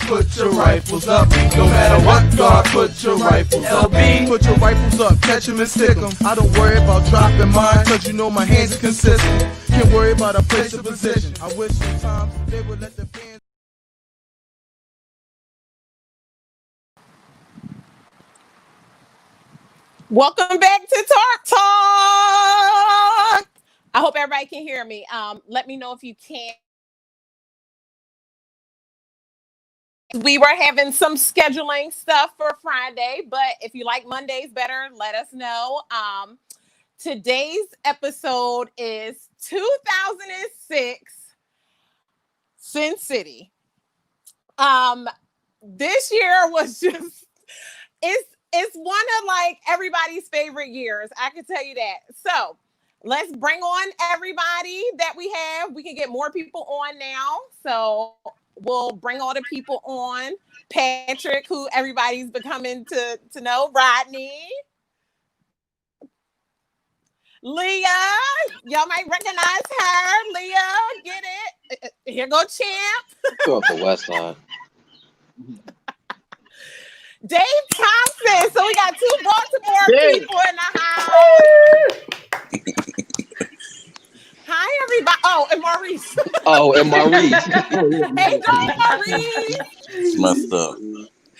put your rifles up. No matter what, guard, put your rifles up. LB, put your rifles up, catch 'em and stick 'em. I don't worry about dropping mine, cause you know my hands are consistent. Can't worry about a place or position. I wish sometimes they would let the fans. Welcome back to Tarp Talk. I hope everybody can hear me. Let me know if you can't. We were having some scheduling stuff for Friday, but if you like Mondays better, let us know. Today's episode is 2006 Sin City. This year was just it's one of like everybody's favorite years. I can tell you that. So let's bring on everybody that we have. We can get more people on now. So we'll bring all the people on. Patrick, who everybody's becoming to know. Rodney. Leah. Y'all might recognize her. Leah, get it. Here go Champ. Go up the west side. Dave Thompson. So we got two Baltimore people in the house. Hi, everybody. Oh, and Maurice. And Maurice. Hey, Maurice. It's messed up.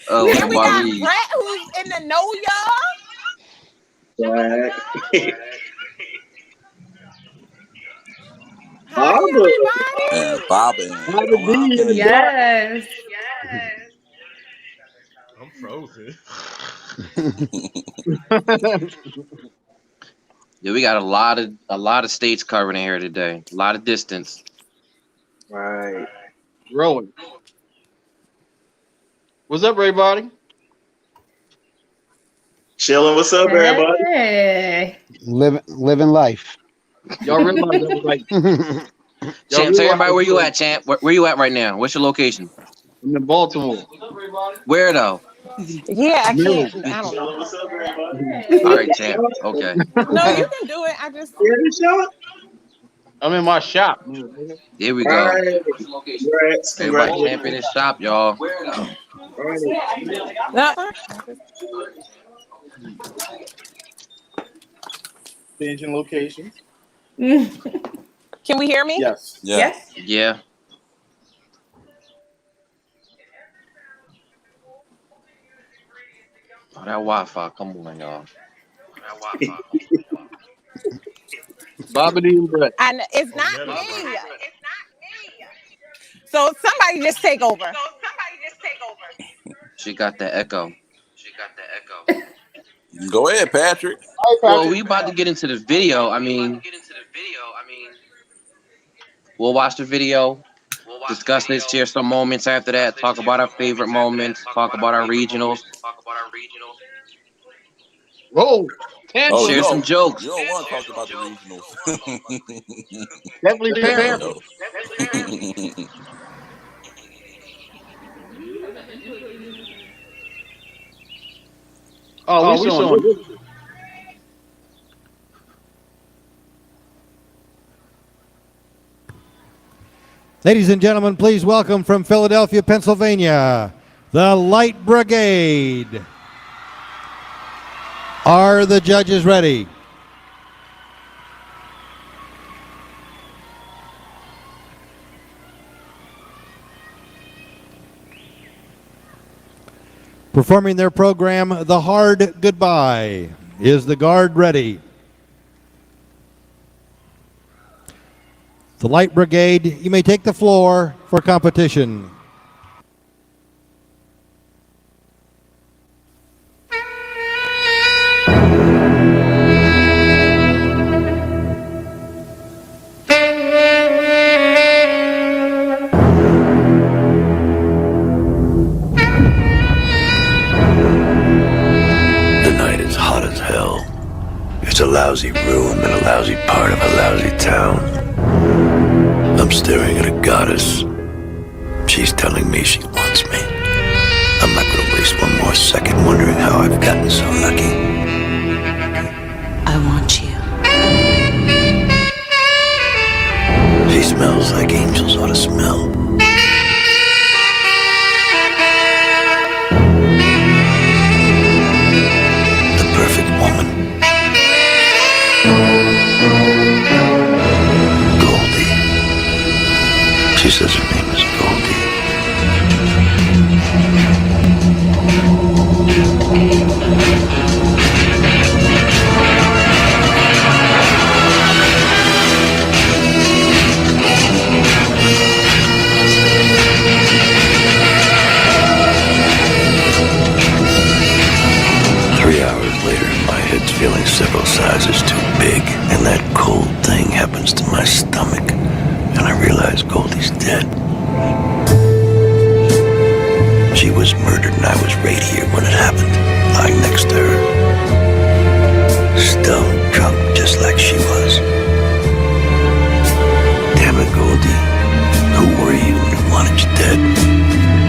Oh, and and we Maurice. got Brett, who's in the know y'all. Hi, everybody. And Bobbin. Yes. I'm frozen. Yeah, we got a lot of states covering here today. A lot of distance. Right. Rolling. What's up, everybody? Chilling. What's up, everybody? Hey. Living life. Y'all realize that was like Champ, tell everybody where you at, Champ. Where you at right now? What's your location? I'm in Baltimore. Where though? Yeah, I can't. I don't know. What's up, everybody? All right, Champ. Okay. No, you can do it. I just. I'm in my shop. Here we go. Right. Everybody champ in his shop, y'all. Changing locations. Can we hear me? Yes. Yes. Yeah. Oh, that Wi-Fi. Come on, y'all. Bobbity and Brett. And it's not me. So somebody just take over. She got the echo. Go ahead, Patrick. Well, we about to get into the video. I mean, we'll watch the video, discuss this, share some moments after that, talk about our favorite moments, talk about our regionals. Whoa. Share some jokes. You don't want to talk about the regionals. Definitely fair. Oh, we saw it. Ladies and gentlemen, please welcome from Philadelphia, Pennsylvania, the Light Brigade. Are the judges ready? Performing their program, The Hard Goodbye. Is the guard ready? The Light Brigade, you may take the floor for competition. It's a lousy room in a lousy part of a lousy town. I'm staring at a goddess. She's telling me she wants me. I'm not gonna waste one more second wondering how I've gotten so lucky. I want you. She smells like angels ought to smell. She says her name is Goldie. 3 hours later, my head's feeling several sizes too big, and that cold thing happens to my stomach, and I realize Goldie's dead. She was murdered, and I was right here when it happened, lying next to her. Stone drunk, just like she was. Damn it, Goldie. Who were you when I wanted you dead?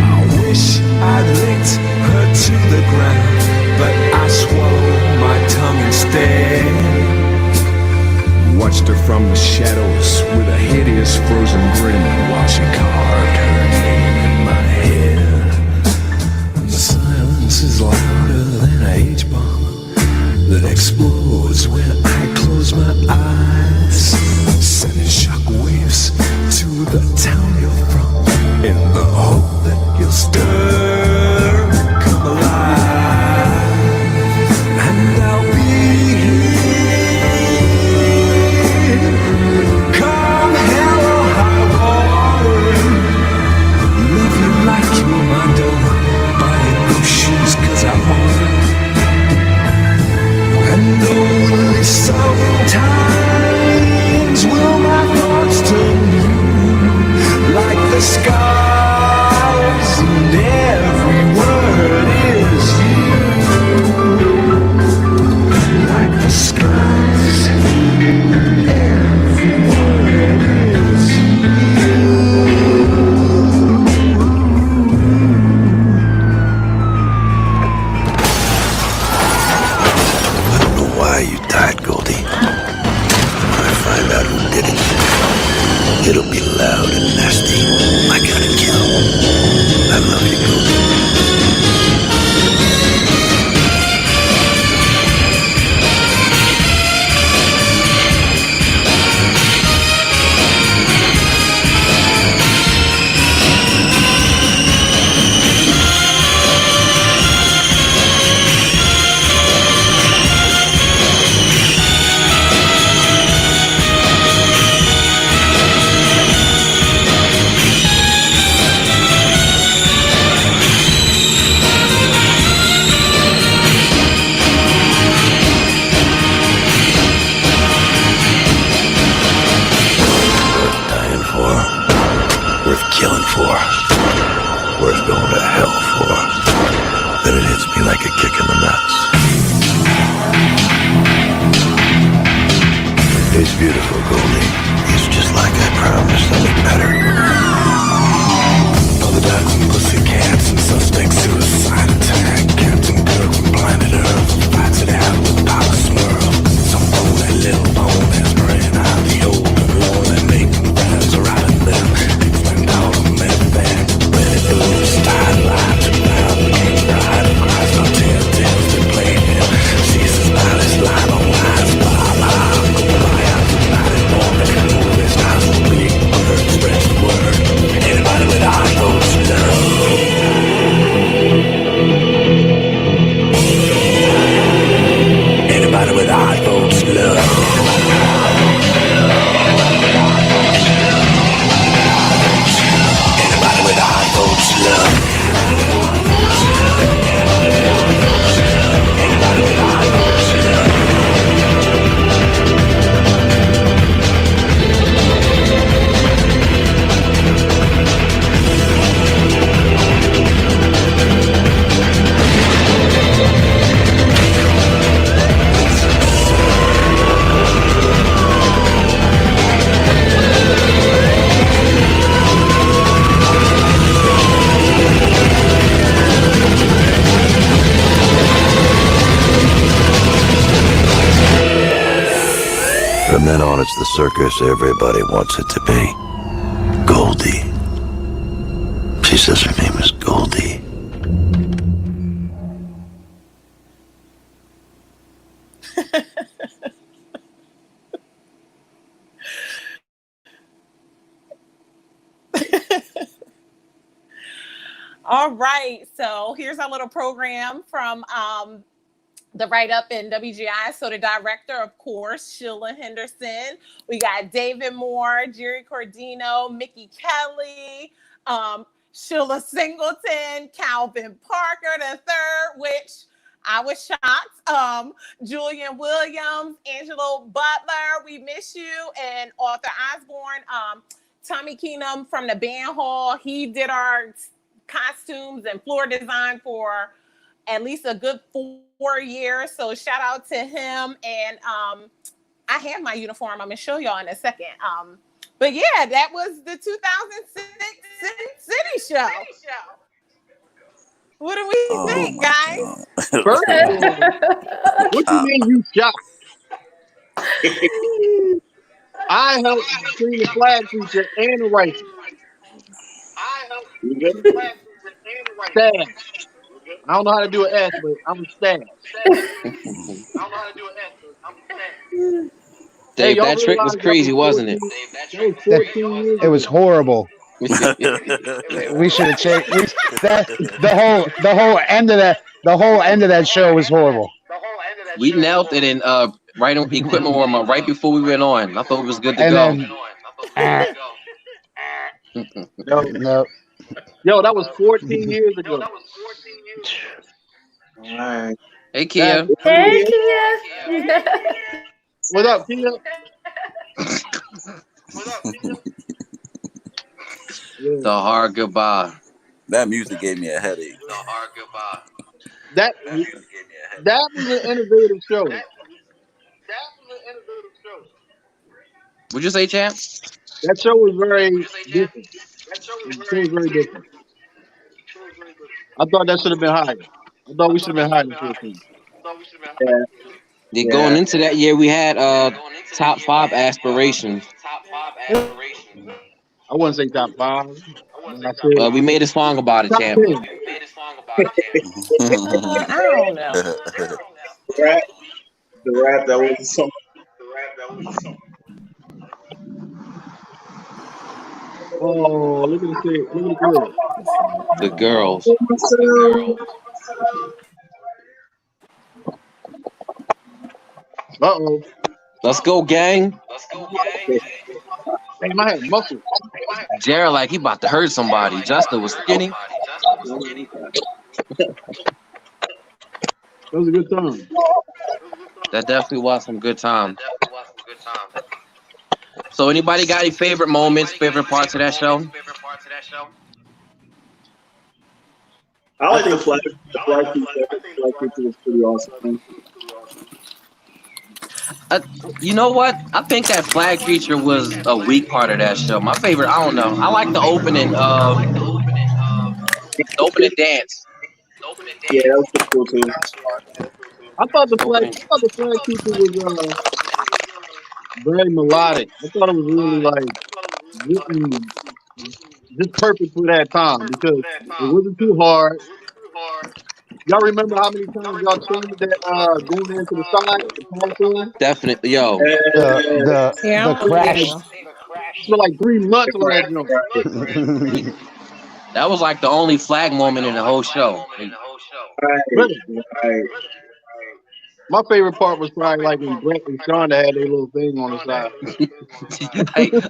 I wish I'd licked her to the ground, but I swallowed my tongue instead. Watched her from the shadows with a hideous frozen grin while she carved her name in my head. The silence is louder than a H-bomb that explodes when I close my eyes, sending shockwaves to the town you're from, in the hope that you'll stir, come alive, and I'll be here, come hell or high water. Love you like you were my dog, buying those shoes 'cause I own them. And only sometimes will my thoughts turn blue, like the skies, and every word is you. Like the skies, every word is you. Why you died, Goldie. When I find out who did it, it'll be loud and nasty. I gotta kill. I love you, Goldie. Worth killing for, worth going to hell for. Then it hits me like a kick in the nuts. He's beautiful, Goldie. He's just like I promised, only better. Apologize and pussycats and suspect suicide attack. Captain Kirk from planet Earth fights it out with power swirl. Some bone that little bone has ran out the old and lonely, making friends around them. All the men there, when it moves, tied light to round the king bride of Christ, no tales that play him. Jesus, by his life on lies, blah, blah. Cry out tonight and morning, move his eyes will be word, spread the word. Anybody with eyes goes love. Anybody with eyes goes love. With high hopes, love. Anybody with high hopes, love. From then on, it's the circus everybody wants it to be. Goldie. She says her name is Goldie. All right. So here's our little program from the write-up in WGI. So the director, of course, Sheila Henderson. We got David Moore, Jerry Cordino, Mickey Kelly, Sheila Singleton, Calvin Parker the third, which I was shocked. Julian Williams, Angelo Butler, we miss you, and Arthur Osborne. Tommy Keenum from the band hall. He did our costumes and floor design for at least a good 4 years. So shout out to him. And I have my uniform. I'm gonna show y'all in a second. But yeah, that was the 2006 City Show. What do we think, guys? First of all, what you mean you shocked? I helped clean the flag feature and the rifle. Stash. I don't know how to do an S, but I'm a stash. Dave, y'all that trick was realize that crazy, wasn't it? That was 14 years It was ago. horrible. We should have changed. The whole end of that show was horrible. We nailed it in right on equipment warm up right before we went on. I thought it was good to And go. then, no. Yo, that was 14 years ago. All right. Hey, Kia. Hey, Kia. What up, Kia? The hard goodbye. That music gave me a headache. The hard goodbye. That was an innovative show. What'd you say, champ? That show was very different. The show was very different. I thought that should have been higher. I thought we should have been higher than 14. Yeah, going into that year, we had top 5 aspirations. I wouldn't say top 5. I said, We made a song about it, top champ. 10. I don't know. The rap that was so. Oh, look at the shit. Look at The girls. Uh-oh. Let's go, gang. Damn, I had muscle. Jared, like he about to hurt somebody. Justin was skinny. That was a good time. That definitely was some good time. So, anybody got any favorite moments, favorite parts of that show? I like the flag. The flag feature was pretty awesome. You know what? I think that flag feature was a weak part of that show. My favorite, I don't know. I like the opening dance. Yeah, that was pretty cool too. I thought the flag feature was very melodic. I thought it was really like written just perfect for that time because it wasn't too hard. Y'all remember how many times y'all changed that going into the side? The console? Definitely, yo. The crash. For like 3 months on that joint. That was like the only flag moment in the whole show. Right. My favorite part was probably like when Brett and Shonda had their little thing on the side.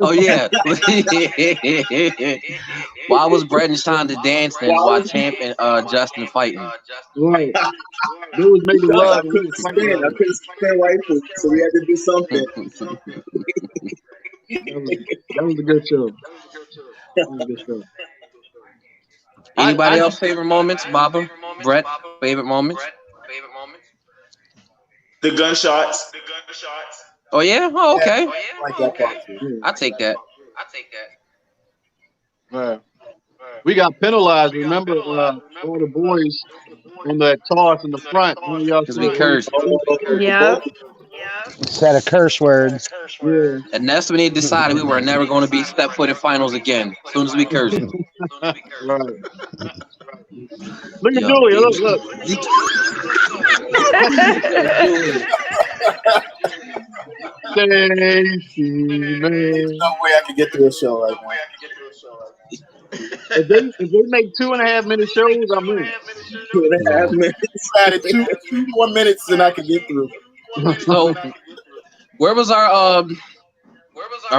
Oh yeah. Why was Brett and Shonda dancing while Champ and Justin fighting? Right. They was making love. I couldn't spin rifle, so we had to do something. That was a good show. That was a good show. Anybody else favorite moments? Baba? Brett? Favorite moments? The gunshots. Oh yeah? Oh, okay. I like that part too. I'll take that. Right. We got penalized. Remember, all the boys on that toss in the front. Because we cursed. Yeah. Said a curse word. Yeah. And that's when they decided we were never going to be step-footed finals again. As soon as we cursed. Right. Look at Julia. Look. Stacy, man. No way I can get through a show right now. If they make 2.5 minute shows, I'm in. 2.5 minutes. Added two more minutes than I could get through. So, where was our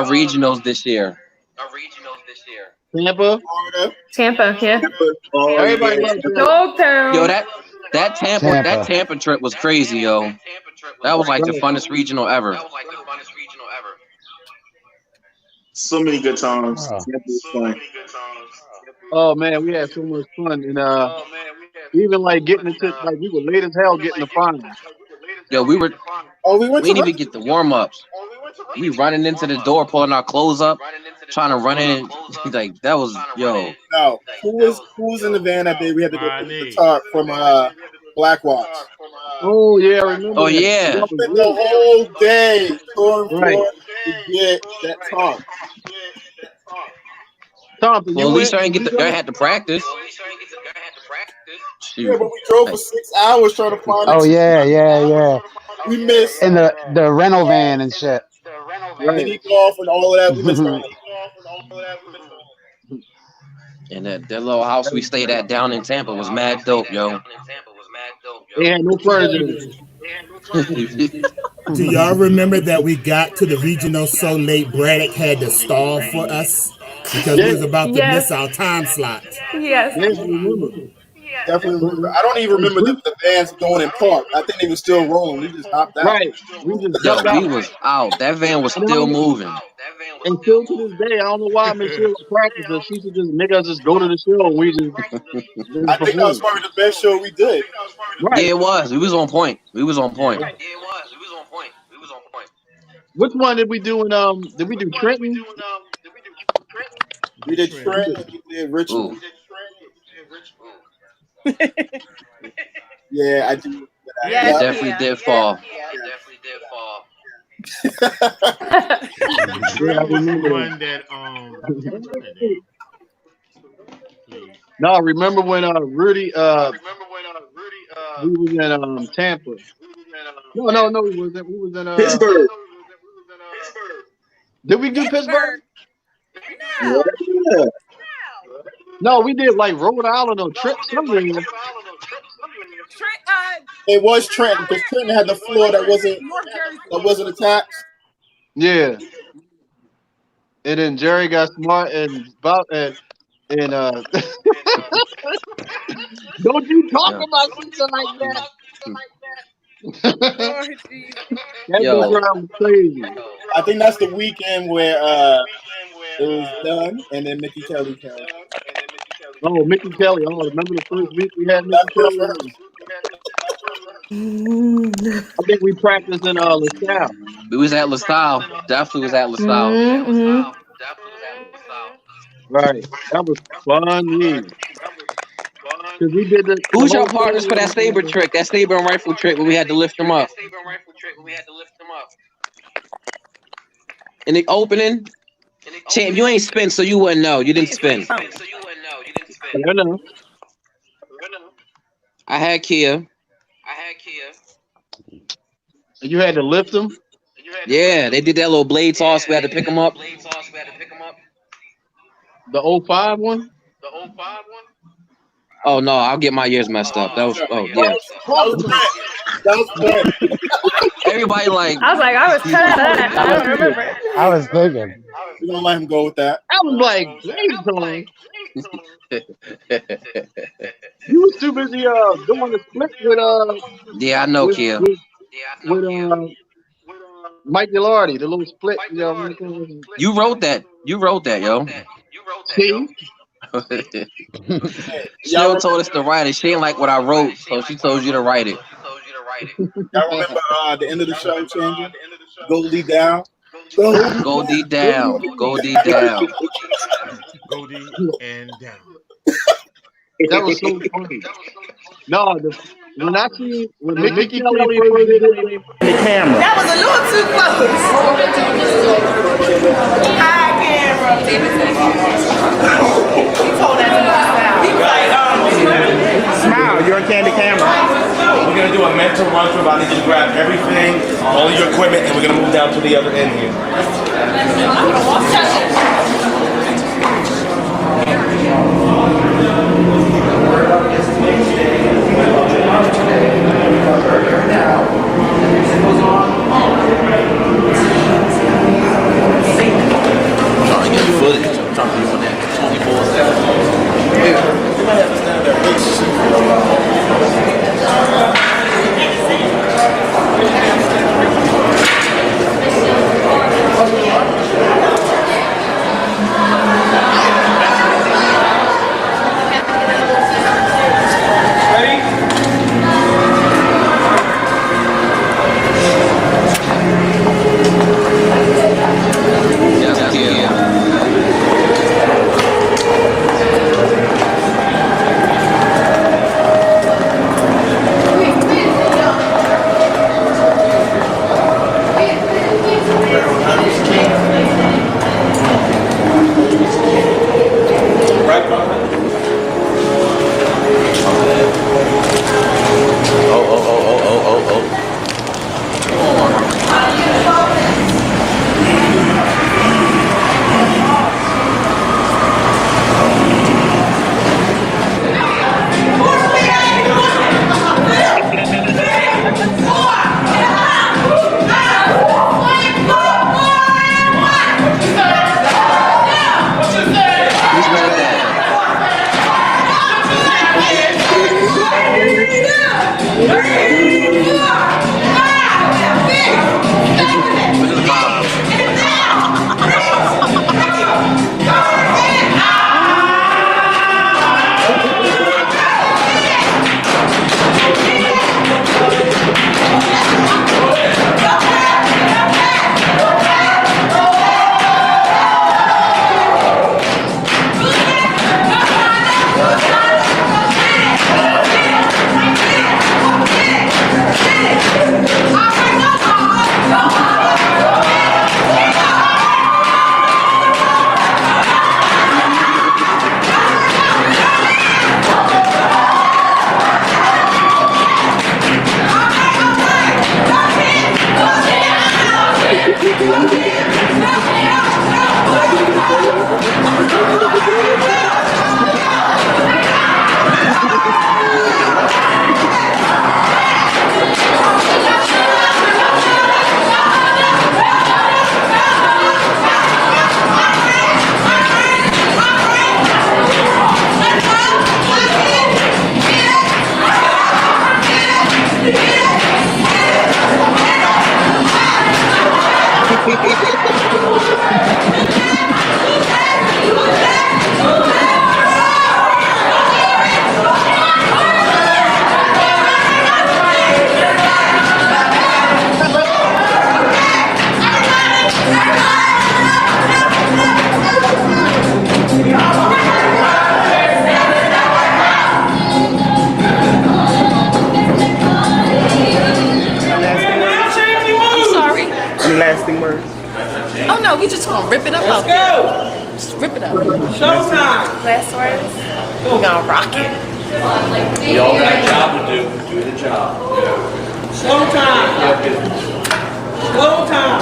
regionals this year? Tampa. Tampa, yeah. Oh, Everybody yeah. loves Tampa. Dogtown. Yo, that Tampa trip was crazy, yo. That was like the funnest regional ever. So many good times. Oh. Tampa was fun. Oh man, we had so much fun, and even like getting into like we were late as hell getting the final. Yo, we went didn't even get the warm ups. We running into the door, pulling our clothes up, trying to run in. Like that was yo. No, who was in the van that day? We had to go to the Tarp from Blackwatch. Oh yeah, I remember. Oh that. yeah. That was Spent lit. the whole day touring Right. floor to get that Tarp. Thompson, Well, you at least went? I didn't get I had to practice. Yeah, but we drove for 6 hours trying to find Oh it. yeah. We missed In the rental van and shit. mini golf and all of that. We missed all of that. And that little house we stayed at down in Tampa was mad dope, yo. They had no furniture. Do y'all remember that we got to the regional so late Braddock had to stall for us because we was about to miss our time slot? Yes. Yes, I remember. Definitely remember. I don't even remember the vans going in park. I think they were still rolling. We just hopped out. Right. We just Yo, jumped out. we was out. That van was still moving. And still to this day, I don't know why Michelle practiced us. She should just make us just go to the show and we just. I think that was probably the best show we did. Right. Yeah, it was. We was on point. Which one did we do in did we do Trenton? We did Trent and we did Richmond. Yeah, I do. Yeah, it definitely did fall. Yeah, I remember. One that No, remember when Rudy we was in Tampa. No, we wasn't. We was in Pittsburgh. Did we do Pittsburgh? No. Yeah. No, we did like Rhode Island or Trip somewhere. It was Trenton because Trenton had the floor that wasn't attached. Yeah. And then Jerry got smart and about and don't you talk about something like that. That Yo. was crazy. I think that's the weekend where it was done and then Mickey Kelly came. Oh, Mickey Kelly. Oh, remember the first week we had Mickey Kelly? I think we practiced in LaSalle. We was at LaSalle. Definitely was at LaSalle. Mm-hmm. Right. That was funny. Because we did the. Who's your partners for that saber trick? That saber and rifle trick where we had to lift them up. In the opening, champ, you ain't spin, so you wouldn't know. You didn't spin. I know. I had Kia. You had to lift them? Yeah, they did that little blade toss. We had to pick them up. The 05 one? Oh no, I'll get my years messed up. That was yeah. That was great. Everybody like. I was like, I was cut out of that. I don't remember. I was thinking. We don't let him go with that. I was like, blade you was too busy doing the split with Yeah, I know, Kia. with Mike Gilardi, the little split. You wrote that. You wrote that, yo. See? Cheryl told us to write it. She didn't like what I wrote, so she told you to write it. Y'all remember the end of the show changing? Goldie down. Goldie down. Goldie down. Goldie and down. That was so funny. No, when I see when Mickey Kelly first did it, The camera. That was a little too close. Hi, camera. He told that to myself. He was like, Smile, you're on candy camera. We're going to do a mental run through. I need you to grab everything, all of your equipment, and we're going to move down to the other end here. talk to you on that 24/7. Yeah, you might have to stand there. Lasting words. Oh no, we just gonna rip it up out there. Just rip it up. Showtime. Last words. We gonna rock it. We all got a job to do. Do the job. Showtime. Showtime.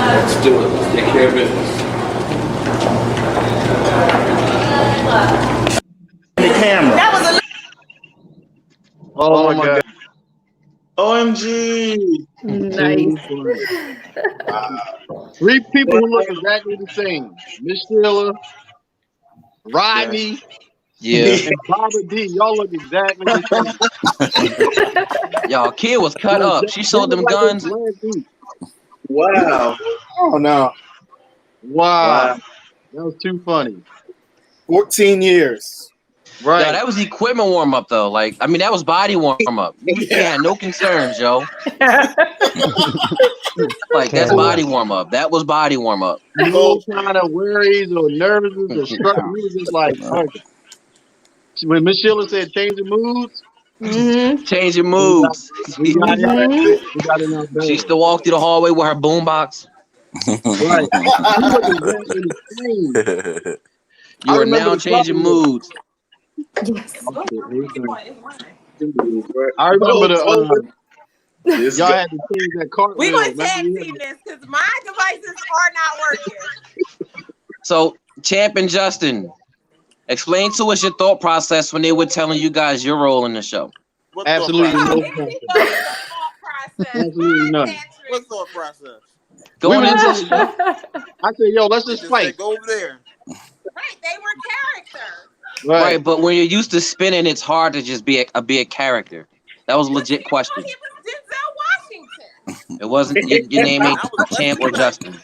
Let's do it. Let's take care of business. The camera. That was a Oh my God. OMG. Nice. Wow. 3 people who look exactly the same. Miss Sheila, Rodney, Yeah. and Baba D. Y'all look exactly the same. Y'all, kid was cut up. She sold them guns. Wow. Oh no. Wow. That was too funny. 14 years. Right. Yo, that was equipment warm up though. Like, I mean, that was body warm up. We had no concerns, yo. Like, that's body warm up. That was body warm up. No kind of worries or nervousness or stress. We was just like, okay. When Miss Sheila said change the moods, Change your moods. we got in our bed. She used to walk through the hallway with her boombox. Right. We look exactly the same. You are now changing moods. Yes. I remember y'all had to change that cartwheel. We're going to tag team this because my devices are not working. So, Champ and Justin, explain to us your thought process when they were telling you guys your role in the show. Absolutely no Absolutely none. What thought process? Going into I said, yo, let's just fight. Go over there. Right, they were characters. right, but when you're used to spinning, it's hard to just be a character. That was a legit question. He was Denzel Washington. It wasn't your name ain't Champ or Justin. I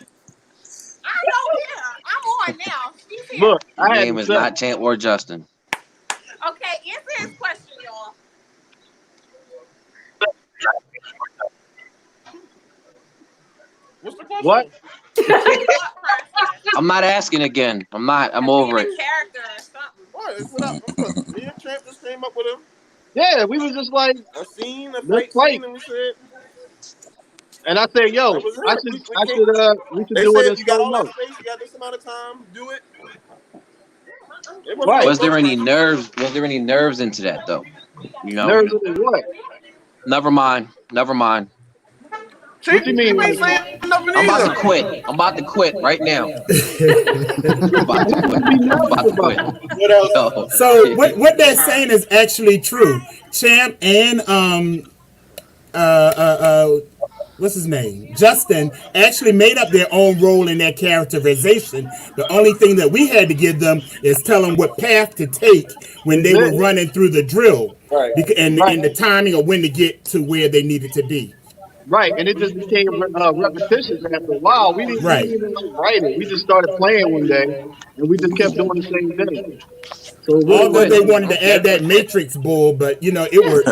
don't care. I'm on now. She's here. Look, Your name is not Champ or Justin. Okay, answer his question, y'all. What's the question? What? I'm not asking again. I'm over it. Character or something. What? Me and Champ just came up with him. Yeah, we was just like A scene, a let's fight scene, and we said. And I said, yo, That was it. we should They do it said in you got slow all that mo. space, you got this amount of time, do it. Was there any nerves? Was there any nerves into that though? You know. Nerves into what? Never mind. What you mean? I'm about to quit. I'm about to quit right now. I'm about to quit. What else? Yo. So what they're saying is actually true. Champ and what's his name? Justin actually made up their own role in their characterization. The only thing that we had to give them is tell them what path to take when they were running through the drill, right. And the timing of when to get to where they needed to be. Right, and it just became repetitious after a while. We didn't even like write it. We just started playing one day, and we just kept doing the same thing. So although they wanted to add that Matrix bull, but it worked.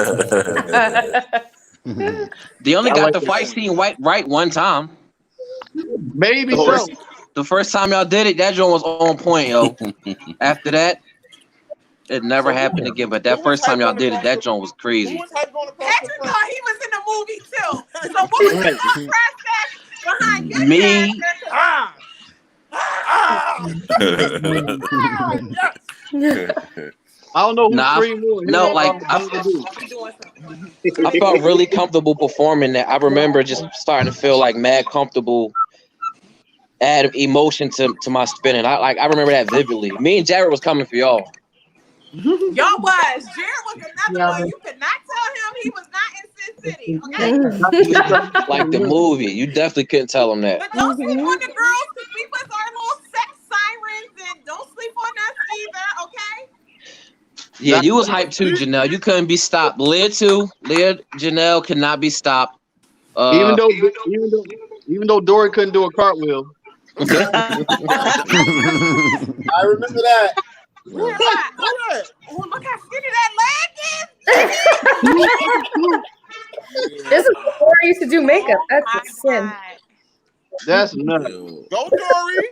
They only got the fight scene right one time. Maybe so. The first time y'all did it, that joint was on point, yo. After that, it never happened again. But that first time y'all did it, that joint was crazy. Patrick thought he was in the movie too. So what was the thought process behind your Me. I don't know who screamed more. No, like I felt really comfortable performing that. I remember just starting to feel like mad comfortable, add emotion to my spinning. I remember that vividly. Me and Jared was coming for y'all. Y'all was. Jared was another one. You could not tell him he was not in Sin City. Okay. Like the movie. You definitely couldn't tell him that. But don't sleep on the girls because we was our little sex sirens, and don't sleep on us either, okay? Yeah, you was hyped too, Janelle. You couldn't be stopped. Leah too. Leah, Janelle cannot be stopped. Even though Dory couldn't do a cartwheel. I remember that. Oh, look how skinny that leg is. This is before I used to do makeup. That's a sin. That's nuts. Go, Dory.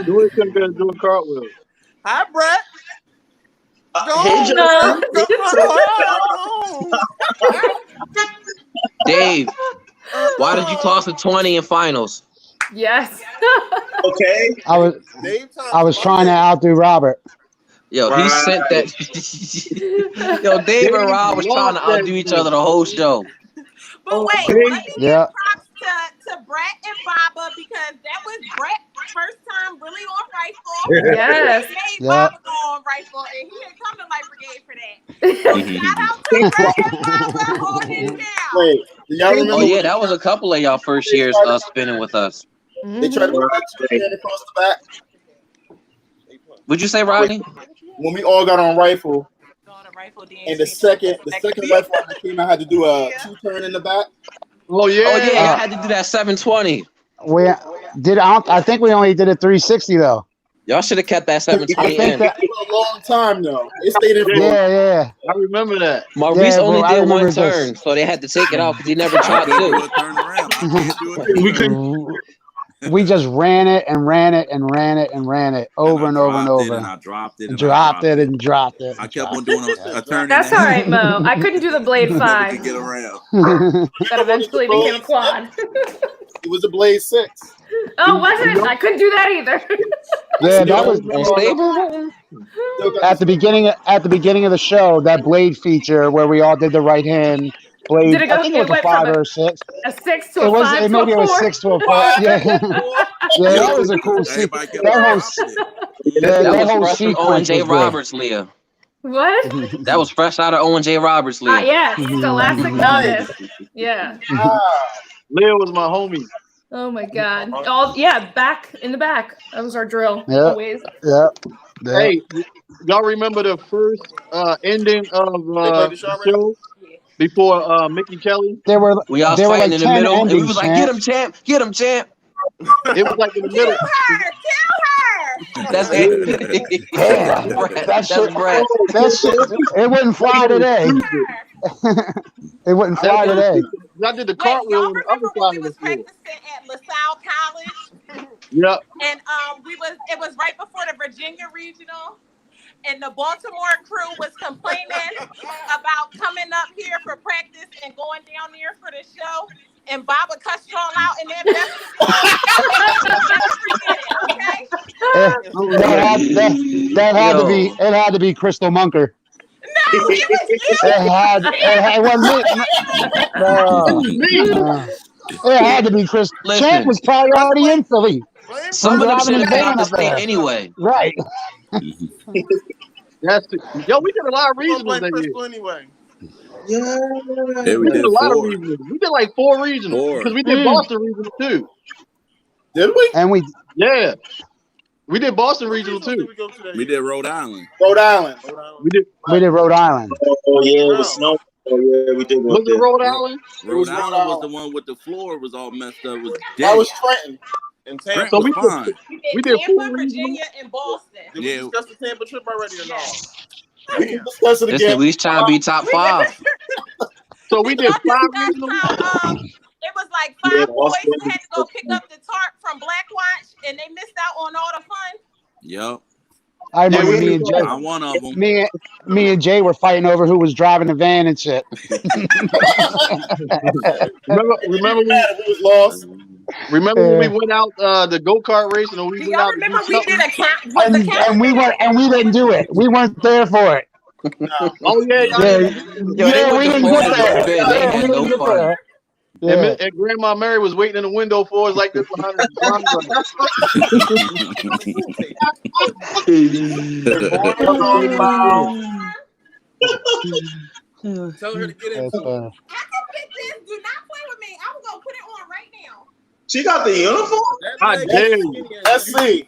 Dory couldn't do a cartwheel. Hi, Brett. Dave, why did you toss a 20 in finals? Yes. Okay. I was trying to outdo Robert. Yo, he sent that. Yo, Dave and Rob was trying to outdo each other the whole show. But wait, let me Yeah. give props to Brett and Baba because that was Brett's first time really on rifle. Yes. He made Baba go on rifle, and he didn't come to Light Brigade for that. Shout out to Brett and Baba holding it down. Wait, do y'all remember? Oh yeah, that was a couple of y'all first years spinning with us. They tried to put that two-hand across the back. What'd you say, Rodney? When we all got on rifle, and the second rifle that came out had to do a two-turn in the back. Oh yeah. Oh yeah, I had to do that 720. I think we only did a 360 though. Y'all should have kept that 720 in. It took a long time though. It stayed in for Yeah. I remember that. Maurice only I did remember one turn, so they had to take it out because he never tried to. We couldn't. We just ran it and ran it and ran it and ran it over and over and over. And I dropped it. And dropped it and dropped it. I kept on doing a turn. That's all right, Mo. I couldn't do the Blade 5. To get around. That eventually became a quad. It was a Blade 6. Oh, was it? I couldn't do that either. Yeah, that was at the beginning of the show. That Blade feature where we all did the right hand Blade. Did it go, I think it was a 5 or a 6. A 6 to a 5 to a 4? Maybe it was 6 to a 5. Yeah, yeah, that was a cool sequence. That whole That was sequence Russell Owen J. was good. Roberts, Leah. What? That was fresh out of Owen J. Roberts' league. Yeah, Scholastic Novice. Yeah. Leo was my homie. Oh my God. Oh yeah, back in the back. That was our drill. Yeah. Always. Yeah. Hey, y'all remember the first ending of the show before Mickey Kelly? There were We all there were fighting like in the 10 middle, and we endings, was like, champ. "Get him, champ! Get him, champ!" It was like in the middle. That's it. Damn, that shit. That shit. It wouldn't fly today. It wouldn't fly today. I did the cartwheel on the other side of the floor. At LaSalle College. Yep. And it was right before the Virginia Regional. And the Baltimore crew was complaining about coming up here for practice and going down there for the show. And Baba cussed y'all out in that That had to be. It had to be Crystal Munker. No, it was you. It wasn't me. It had to be Chris. Champ was probably already in Philly. Some of them shit is out the state anyway. Right. Yo, we did a lot of regionals that year. Anyway. Yeah, we did a lot of regionals. We did like 4 regionals because we did Boston regional too. Did we? And we we did Boston regional too. We did Rhode Island. Rhode Island. We did Rhode Island. Oh yeah, it was snow. Oh yeah, we did. Was it Rhode Island? Rhode Island was the one with the floor was all messed up. Was that was Trenton. And Tampa. So we did Tampa, Virginia, and Boston. Did we discuss the Tampa trip already or no? We can discuss it Listen, again. we was trying to be top 5. So we did 5 It regionals. was like 5 boys who had to go pick up the tarp from Blackwatch, and they missed out on all the fun. Yep. I remember me and Jay. I'm one of them. Me and Jay were fighting over who was driving the van and shit. remember we was lost. Remember when we went out the go-kart race and we went out. Remember we did a count. And we didn't do it. We weren't there for it. Oh yeah, we didn't get there. And Grandma Mary was waiting in the window for us like this behind us. Tell her to get into it. Do not play with me. I'm gonna put it on right now. She got the uniform? I dare you. Let's see.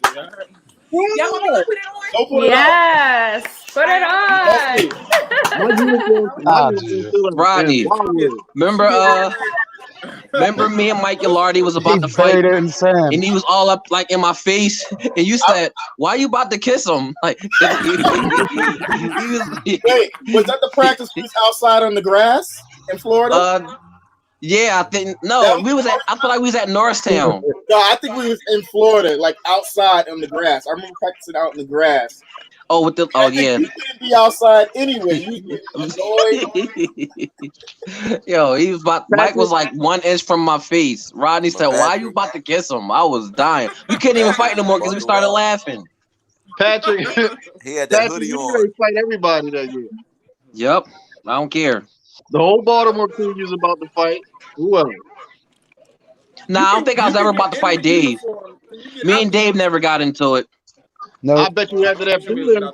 Y'all want me to put it on? Yes, put it on. Rodney, remember me and Mike Gilardi was about to fight, and he was all up like in my face, and you said, "Why you about to kiss him?" Like, Wait, was that the practice we was outside on the grass in Florida? Yeah, I think we was at. I feel like we was at Norristown. No, I think we was in Florida, like outside on the grass. I remember practicing out in the grass. Oh, with the yeah. You couldn't be outside anyway. You Yo, he was about. Mike was like 1 inch from my face. Rodney said, "Why you about to kiss him?" I was dying. We couldn't even fight no more because we started laughing. Patrick, he had that hoodie you on. ready to fight everybody that year. Yep, I don't care. The whole Baltimore crew was about to fight. Who else? Nah, I don't think I was ever about to fight Dave. Me and Dave never got into it. No, I bet you after that prelim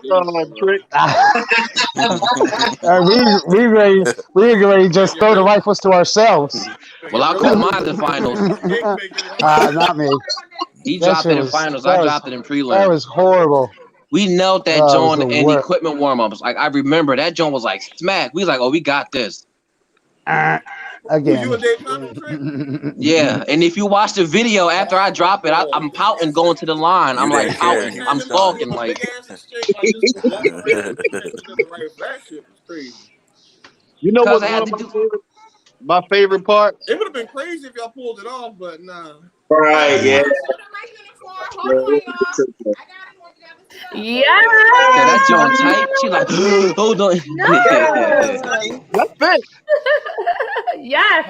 trick. we ready to just throw the rifles to ourselves. Well, I caught mine in the finals. Not me. He dropped it in finals. I dropped it in prelim. That was horrible. We knelt that joint in equipment warm-ups. Like I remember that joint was like smack. We was like, "Oh, we got this." Again. Yeah, and if you watch the video after I drop it, I'm pouting going to the line. I'm like pouting. I'm sulking like. You know what's my favorite part? It would have been crazy if y'all pulled it off, but nah. Right, yeah. Yeah. That's John tight. She like, hold on. That's it. Yes.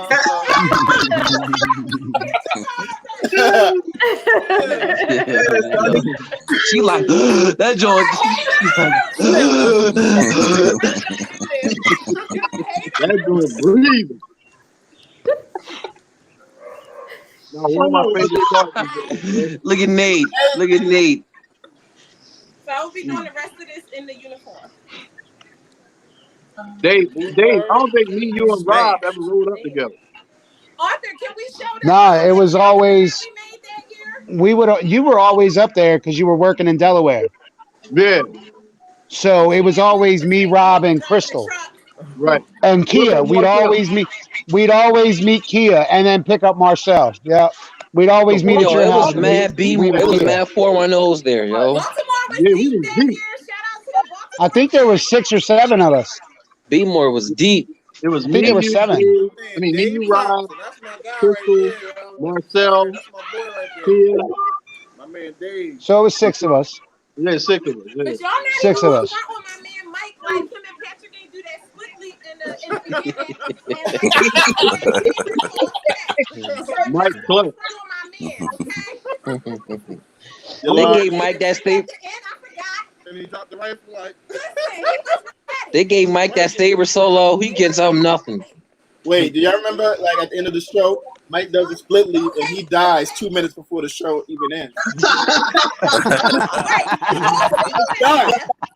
She like that John. That John breathing. Now, one of my favorite parts. Look at Nate. Look at Nate. So we doing the rest of this in the uniform. Dave, I don't think me, you, and Rob ever rolled up together. Arthur, can we show the No, it was always we made that year? you were always up there because you were working in Delaware. Yeah. So it was always me, Rob, and Crystal. Right. And Kia. We'd always meet Kia and then pick up Marcel. Yeah. We'd always meet at Yo, your it was house. mad B. It was mad 410s there, yo. Yeah, we was deep. I think there was 6 or 7 of us. B-more was deep. It was I me, think there was you, 7. Dave, me, you, Rob, Crystal, Marcel, Kia. My man Dave. So it was 6 of us. Yeah, 6 of us. Yeah. But y'all not 6 even of on us. my man Mike. Like him and Patrick ain't do that split leap in the beginning. Mike Clark. They gave Mike that state. And he dropped the rifle like. They gave Mike that saber so low, he gets up nothing. Wait, do y'all remember like at the end of the show, Mike does a split leap and he dies 2 minutes before the show even ends.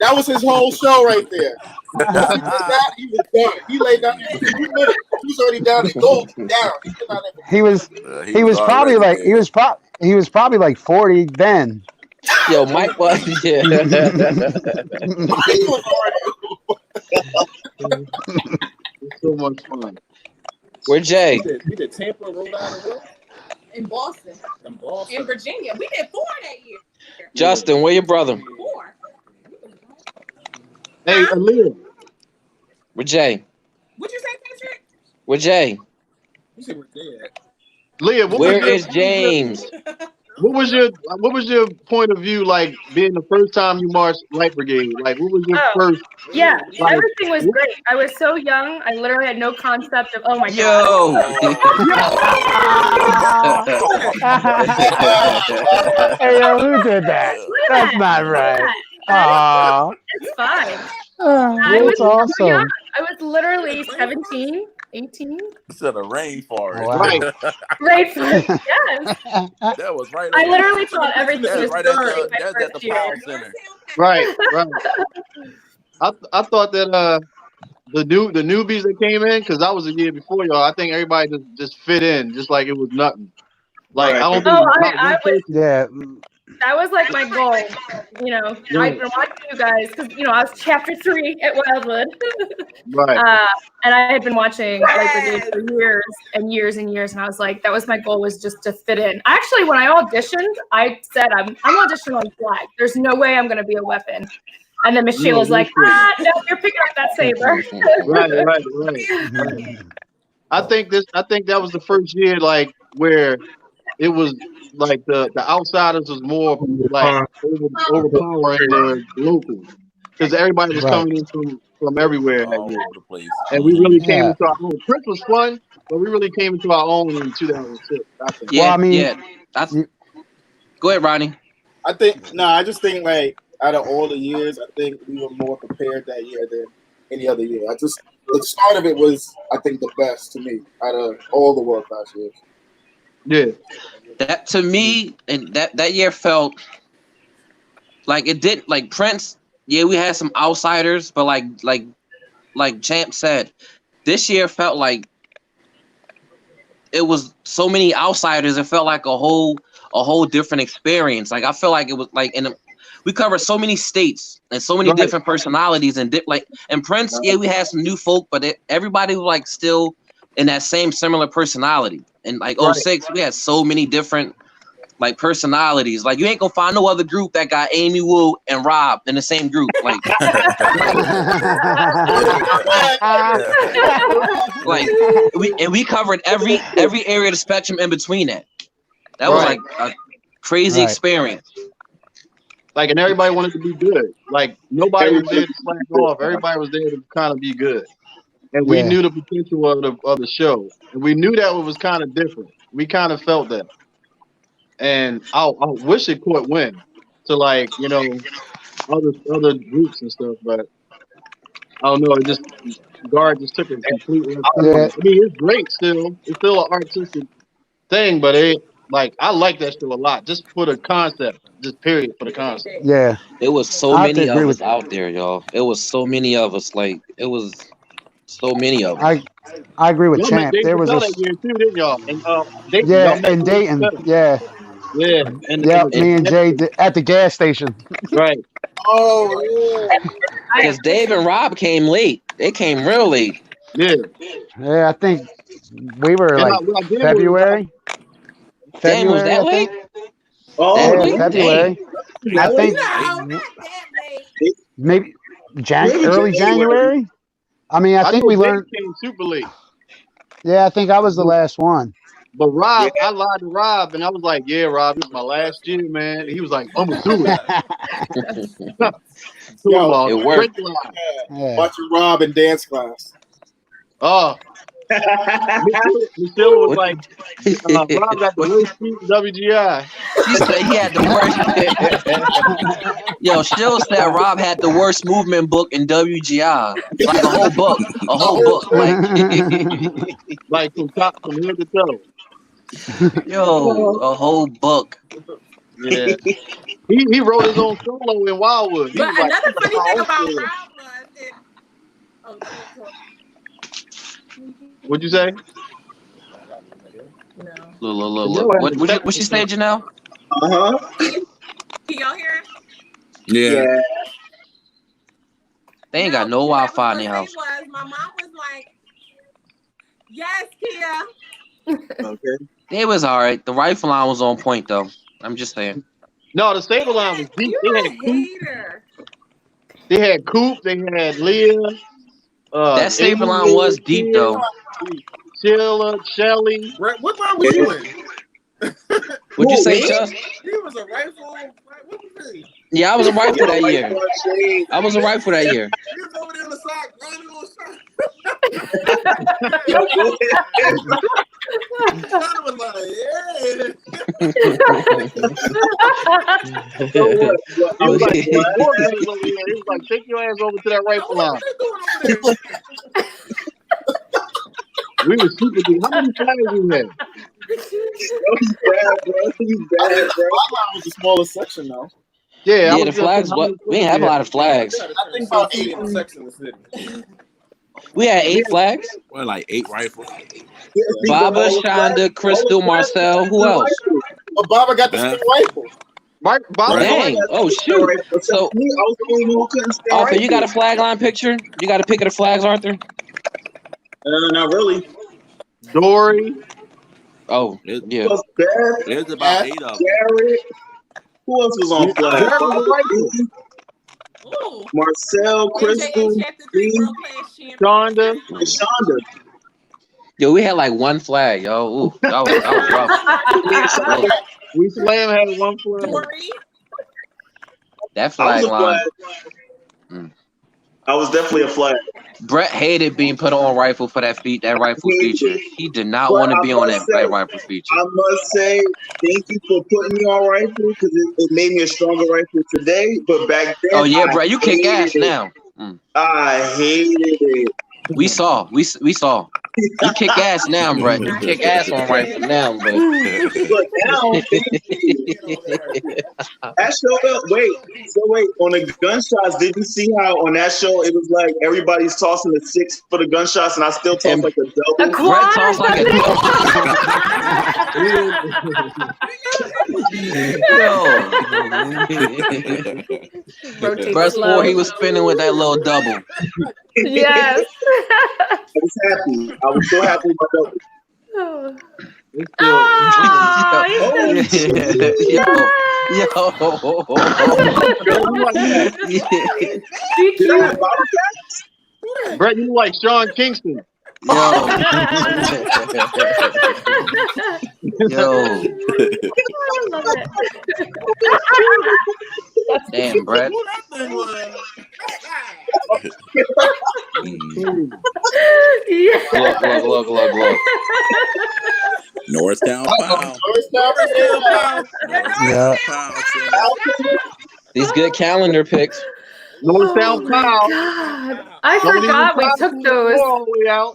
That was his whole show right there. He was done. He laid down there 2 minutes. He's already down and go down. He was probably like 40 then. Yo, Mike was yeah. It's so much fun. Where Jay? We did Tampa, Rhode Island, in Boston. In Virginia. We did 4 that year. Justin, where your brother? 4. Hey, Aaliyah. Where Jay? What'd you say, Patrick? Where Jay? You said we're dead. Leah, where is James? What was your point of view like being the first time you marched Light Brigade? Like, what was your first? Yeah, like, everything was great. I was so young. I literally had no concept of, oh my Yo. God. Hey, yo, who did that? That's not right. Aww. It's fine. That's awesome. So young. I was literally 17, 18. It's in a rainforest. Wow. Right. Rainforest, yes. That was right. I literally thought everything was right perfect. at the Power Center. Right. I thought that the newbies that came in, because I was a year before y'all. I think everybody just fit in, just like it was nothing. Like I don't think. Yeah. That was like my goal, you know. I've been watching you guys because I was chapter 3 at Wildwood, right? And I had been watching Light Brigade for years and years and years, and I was like, that was my goal, was just to fit in. Actually, when I auditioned, I said I'm auditioning on flag. There's no way I'm going to be a weapon. And then Michelle was like, no, you're picking up that saber. Right. I think that was the first year, like where it was like the outsiders was more like overpowering the locals, because everybody was coming in from everywhere that year. Over the place. And we really came into our own. Prince was fun, but we really came into our own in 2006. I think. Yeah, well, I mean, go ahead, Ronnie. I just think like out of all the years, I think we were more prepared that year than any other year. The start of it was, I think, the best to me out of all the world class years. Yeah. That to me, and that year felt like it did. Like Prince, yeah, we had some outsiders, but like Champ said, this year felt like it was so many outsiders. It felt like a whole different experience. Like I feel like it was like we covered so many states and so many different personalities and and Prince, yeah, we had some new folk, but everybody was like still in that same similar personality. And like 06, we had so many different like personalities. Like you ain't gonna find no other group that got Amy Wu and Rob in the same group. Like, we covered every area of the spectrum in between that. That was like a crazy experience. Like, and everybody wanted to be good. Like nobody was there to slack off. Everybody was there to kind of be good. And we knew the potential of the show. And we knew that it was kind of different. We kind of felt that. And I wish it could win to like, other groups and stuff, but I don't know. It just Guard just took it completely. I mean, it's great still. It's still an artistic thing, but Like I like that show a lot, just for the concept, just period for the concept. Yeah, It was so I have to many agree of with. us out there, y'all. It was so many of us. Like it was so many of us. I agree with Y'all met Champ. Dave There was Chappelle that this. year too, didn't y'all? And Dayton, y'all Yeah, met in Dave Dayton. Chappelle. Yeah, Yeah, and yep. the Me and Jay connections. at the gas station. Right. Oh Because Dave and Rob came late. They came real late. Yeah. Yeah, I think we were And like what I did was February. Damn, it was February, that I late? think. Oh, Yeah, That late? Dang. February. I that way? think maybe Maybe early January. January. I mean, I I think know we Dave learned. came super late. Yeah, I think I was the last one. But Yeah. Rob, I lied to Rob and I was like, yeah, Rob, this is my last year, man. And he was like, I'm gonna do it. Yo, It Great worked. line. Yeah. watching Rob in dance class. Oh, Michelle was What? like, Rob got the worst feet in WGI. She said he had the worst. Yo, Shill said Rob had the worst movement book in WGI. Like a whole book. A whole book. Like Like from head to toe. yo, a whole book. Yeah. He wrote his own solo in Wildwood. He But was like, another I'm funny my thing own about solo. Rob was it. Oh, What'd you say? no. Look. What she say, Janelle? Uh-huh. Can y'all hear it? Yeah. Yeah. They ain't got no Wi-Fi in their house. Was my mom was like, "Yes, Kia." Okay. It was all right. The rifle line was on point though. I'm just saying. No, the Sable line was deep. You're a hater. They had Coop. They had Leah. That saber Amy, line was deep Leah, though. Sheila, Shelly. Right, what line was you in? What'd you Who, say, me? Chuck? He was a rifle. What was he? Yeah, I was a rifle Yo, that right year. on shade. I was a rifle that year. He was over there on the side, grinding on Yo, go ahead. Shot was like, So what? He I'm was like, what? Morgan was over here. He was like, take your ass over to that rifle line. We were super deep. How many flags you had? He's bad, bro. He's bad, bro. Flatline was the smallest section, though. Yeah, Yeah, the flags. What? We didn't have a lot of flags. I think about 8 in the section of the city. We had 8 flags. Well, like 8 rifles. Yeah, see, Baba, but all the Shonda, flags- Crystal, all the flags Marcel. Who are else? rifles. But Baba got the Huh? same rifle. Bob, Dang. Oh shoot. Except So, for me, I was the only one who couldn't stand Arthur, you got a rifles. flag line picture? You got a pic of the flags, Arthur? Not really. Dory. Oh, It, yeah. Plus Beth, there's about 8 of them. Jared. Who else was on flag? Jared was a rifle. Ooh. Marcel, Crystal, NJH Chapter 3 Lee, World Class Champion. Shonda. and Shonda. Yo, we had like 1 flag, yo. Ooh, that was rough. Look, We Slam had one flag. Dory. that I flag was a line. flag. I was definitely a flag. Brett hated being put on rifle for that rifle feature. He did not But want to I be on must that say- rifle feature. I must say, thank you for putting me on rifle because it made me a stronger rifle today. But back then, Oh yeah, I Brett, you kick hated ass it. now. I hated it. We saw. You kick ass now, Brett. You kick ass on rifle now, but But now, that showed up. Wait, on the gunshots, did you see how on that show it was like everybody's tossing the 6 for the gunshots and I still toss like a double? Brett tossed like a Rotate Brett slow. swore he was spinning with that little double. Yes. I was happy. I was so happy with my double. Oh, Brett, you look like Sean Kingston. Yo. Damn, Brett. Look. Norristown Pound. Yeah. These good calendar picks. Norristown my Pound. God. I forgot we took those. All the way out.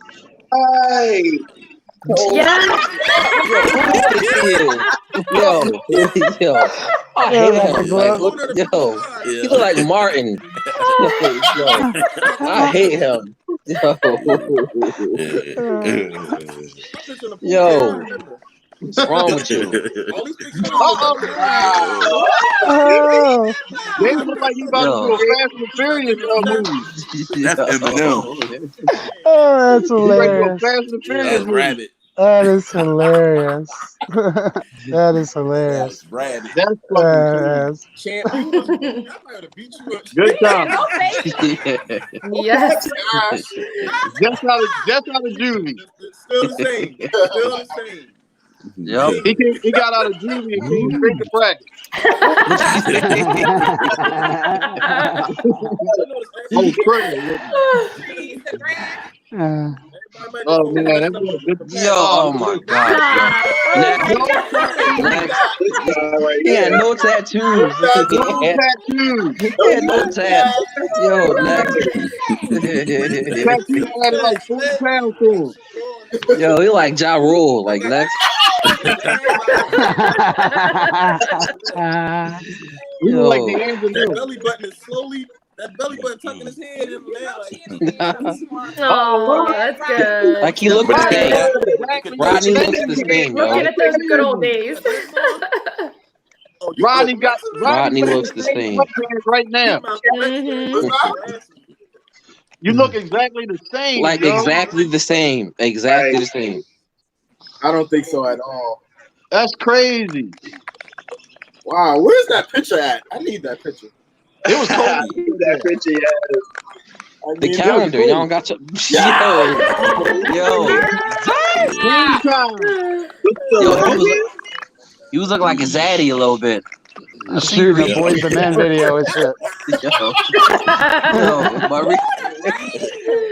Hey, Yes. Yo, I hate him. Like, yo, he look like Martin. I hate him. Yo, what's wrong with you? They look like you about to do a Fast and the Furious movie. That's Eminem. Oh, that's You ready to do a hilarious. Fast and the Furious That's movie? Rabbit. That is hilarious. That is hilarious. That's Rabbit. That's fucking Champ, you must have I might have beat you up. good time. Yes. Gosh. Just out of juvie. Still the same. Still the same. Yep. He got out of juvie and came straight to practice. Oh, man, that's good. Yo, oh my God. Next. He had no tattoos. He had no tats. Yo, next. Tattoo added like 40 pounds to him. Yo, he like Ja Rule. Like, next. He Yo. like the Angel. That belly button is slowly. That belly button tucking his head in the Oh, that's good. Like he looked the same. Rodney looks the same, yo. Looking at those good old days. Rodney looks the same. Right now. You look exactly the same. Like, yo. exactly the same. Exactly the same. I don't think so at all. That's crazy. Wow, where's that picture at? I need that picture. It was cold. That picture, yeah. The calendar, y'all don't got your you look like a zaddy a little bit. Shooting the Boys the Men video and shit.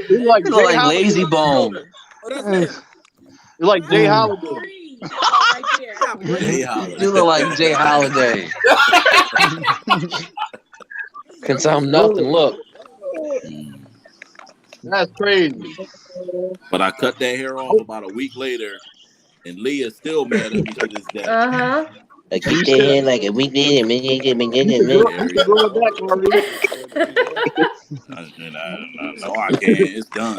You like look like Lazy Bone. You like Jay Holiday. You look like Jay Holiday. Can tell him nothing. Look. That's crazy. But I cut that hair off about a week later, and Leah's still mad at me to this day. Uh-huh. I keep that hair like a week later. No, I can't. It's done.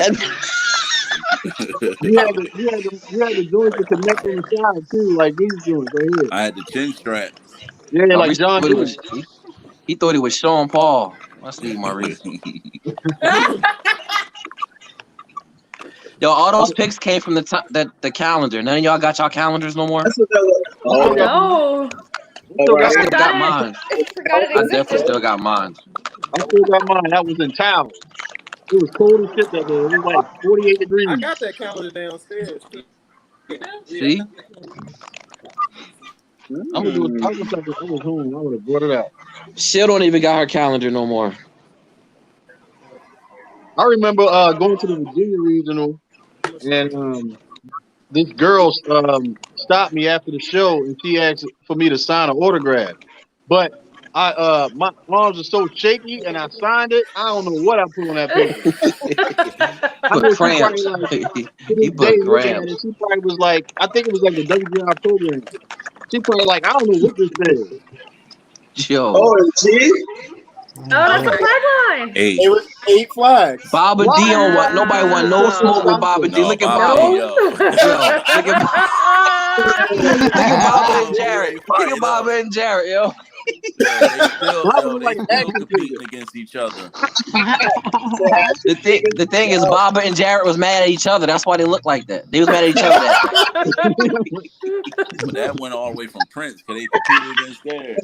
You had the joints to connect on the side too, like these joints right here. I had the chin strap. Yeah, like John Lewis. He thought he was Sean Paul. Let's see, Maurice. Yo, all those pics came from the calendar. None of y'all got y'all calendars no more? No. I still got mine. I definitely still got mine. I still got mine. That was in town. It was cold as shit that day. It was like 48 degrees. I got that calendar downstairs. See? I was home. I would have brought it out. She don't even got her calendar no more. I remember going to the Virginia Regional, and this girl stopped me after the show, and she asked for me to sign an autograph. But my arms are so shaky, and I signed it. I don't know what I put on that paper. Put cramps. He put cramps. She probably was like, I think it was like the WGI program. She probably like, I don't know what this is. Yo. Oh, gee. Oh, that's a flag line. It was 8 flags. Baba D on what? Nobody want no smoke with Baba D. Look at Baba. Yo, look at Baba and Jarrett. Look at Baba and Jarrett, yo. They still competing against each other. The thing is, Baba and Jarrett was mad at each other. That's why they look like that. They was mad at each other. But that went all the way from Prince because they competed against theirs.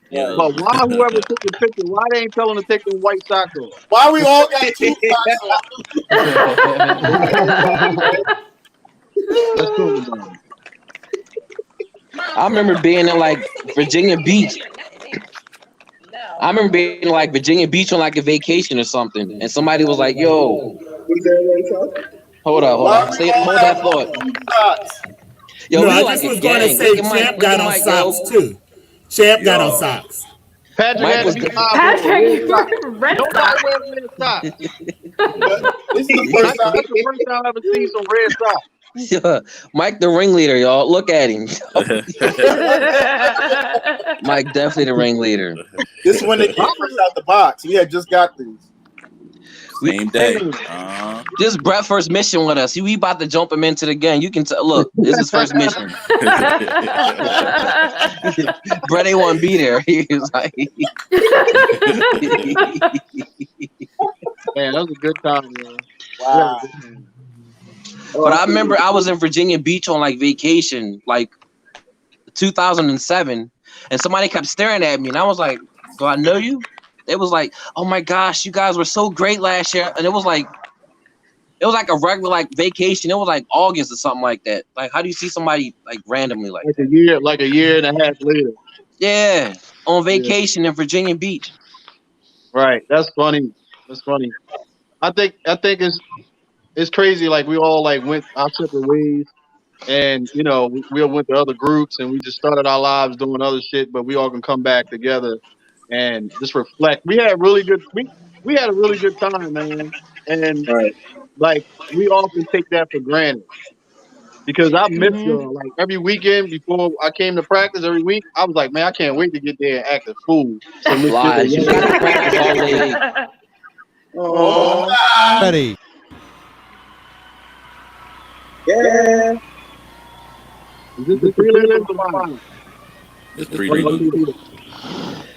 Yeah. But why whoever took the picture, why they ain't telling them to take the white socks off? Why we all got 2 socks Let's talk about it. I remember being in like Virginia Beach. I remember being in like Virginia Beach on like a vacation or something, and somebody was like, "Yo, hold up, hold that thought." Yo, no, I just was going to say Champ got on socks too. Champ got on socks. Patrick was red socks. This is the first time I've ever seen some red socks. Mike, the ringleader, y'all. Look at him. Mike, definitely the ringleader. This one that came fresh out the box. We had just got these. Same day. This Brett first mission with us. We about to jump him into the gun. You can tell. Look, this is his first mission. Brett ain't want to be there. He was like, Man, that was a good time, man. Wow. But I remember I was in Virginia Beach on like vacation, like 2007, and somebody kept staring at me, and I was like, "Do I know you?" It was like, "Oh my gosh, you guys were so great last year," and it was like a regular like vacation. It was like August or something like that. Like, how do you see somebody like randomly like a year and a half later? Yeah, on vacation in Virginia Beach. Right. That's funny. That's funny. I think it's crazy. Like we all like went our separate ways, and you know we all went to other groups, and we just started our lives doing other shit. But we all can come back together and just reflect. We had a really good time, man. And like we often take that for granted because I miss y'all. Like every weekend before I came to practice, every week I was like, man, I can't wait to get there and act a fool. So Lies. You got to practice all day. Oh, Ready. yeah. Is this the prelim or the final? It's prelim.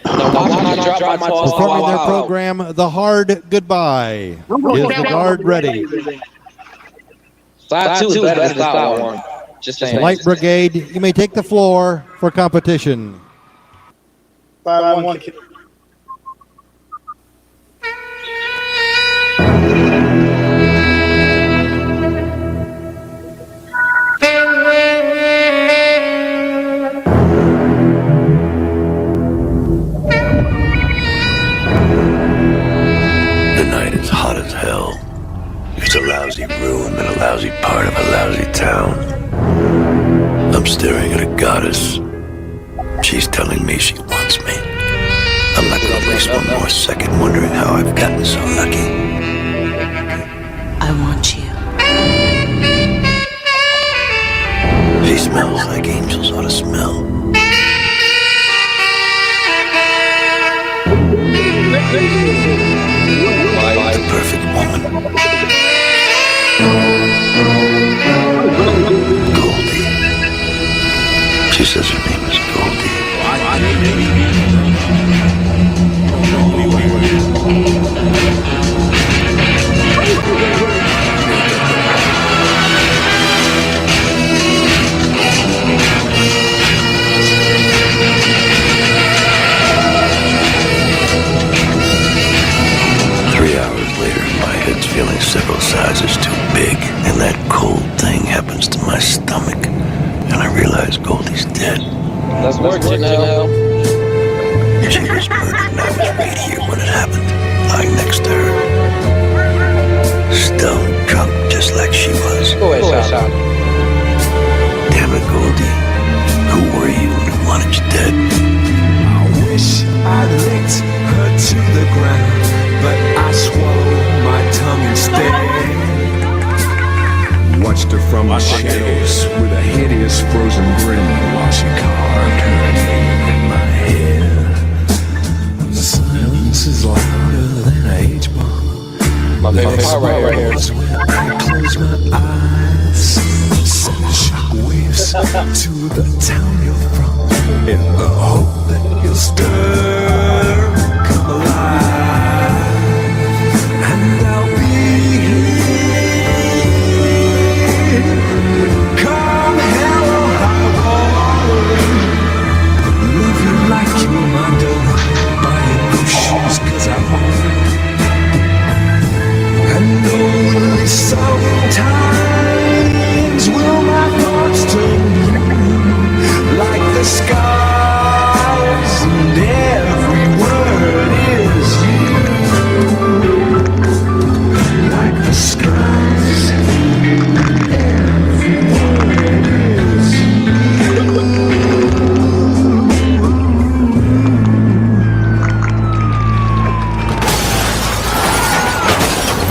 Performing their program, The Hard Goodbye. Is the guard ready? Side 2 is better than side 1. Just saying. Light Brigade, you may take the floor for competition. 5-1. The night is hot as hell. It's a lousy room in a lousy part of a lousy town. I'm staring at a goddess. She's telling me she wants me. I'm not gonna waste one more second wondering how I've gotten so lucky. I want you. She smells like angels ought to smell. The perfect woman. Goldie. She says her name is Goldie. 3 hours later, my head's feeling several sizes too big, and that cold thing happens to my stomach, and I realize Goldie's dead. That's work, Janelle. She was murdered, and I was right here when it happened, lying next to her. Stone drunk, just like she was. Go ahead, Sean. Damn it, Goldie. Who were you when I wanted you dead? I wish I'd licked her to the ground, but I swallowed my tongue instead. Watched her from the shadows with a hideous frozen grin while she carved her name in my head. The silence is louder than a H-bomb. My favorite part right here. When I close my eyes, send shockwaves to the town you're from, in the hope that you'll stir, come alive, and I'll be here. Come hell or high water, love you like you're my dog, buying new shoes 'cause I want it. And only sometimes will my thoughts turn blue, like the skies, and every word is you. Like the skies, every word is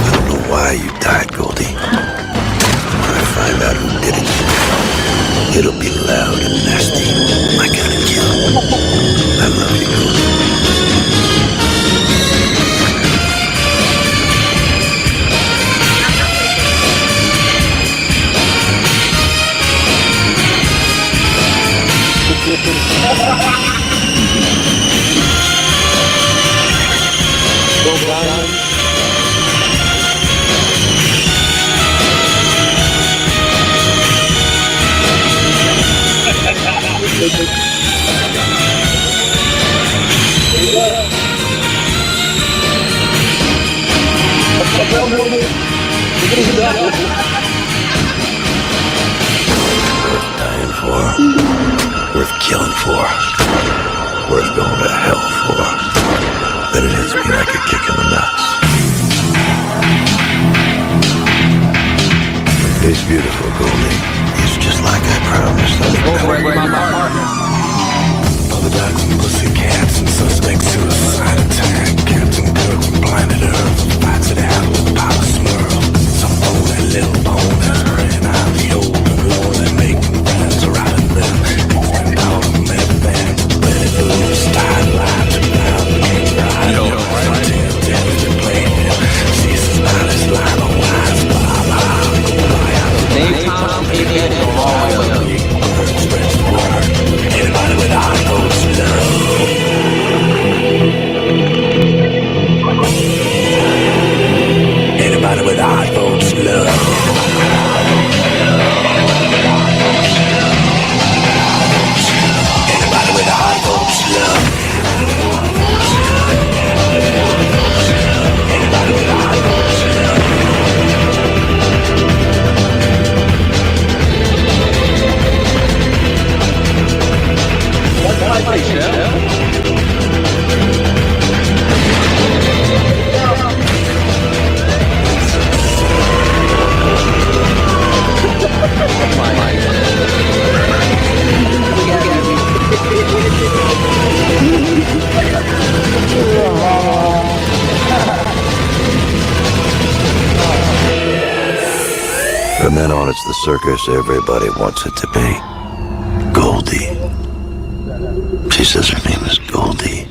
I don't know why you died, Goldie. When I find out who Dying for, worth killing for, worth going to hell for. Then it hits me like a kick in the nuts. It's beautiful, Goldie. It's just like I promised. All the dogs and pussycats and suspect suicide attack. Captain Kirk with blinded earth. Fights it out with power swirl. Some bone and little bone that's burning out the old and low and making friends around them. And all of them everything. But it lose tied lives without the king's bride. Yo, right. Tales to play him. Seasons not as live on wise. Blah, blah. Daytime, idiot, and all. Anybody with high hopes love. Anybody with high hopes love. Anybody with high hopes love. Anybody with high hopes love. From then on, it's the circus everybody wants it to be. Goldie. She says her name is Goldie.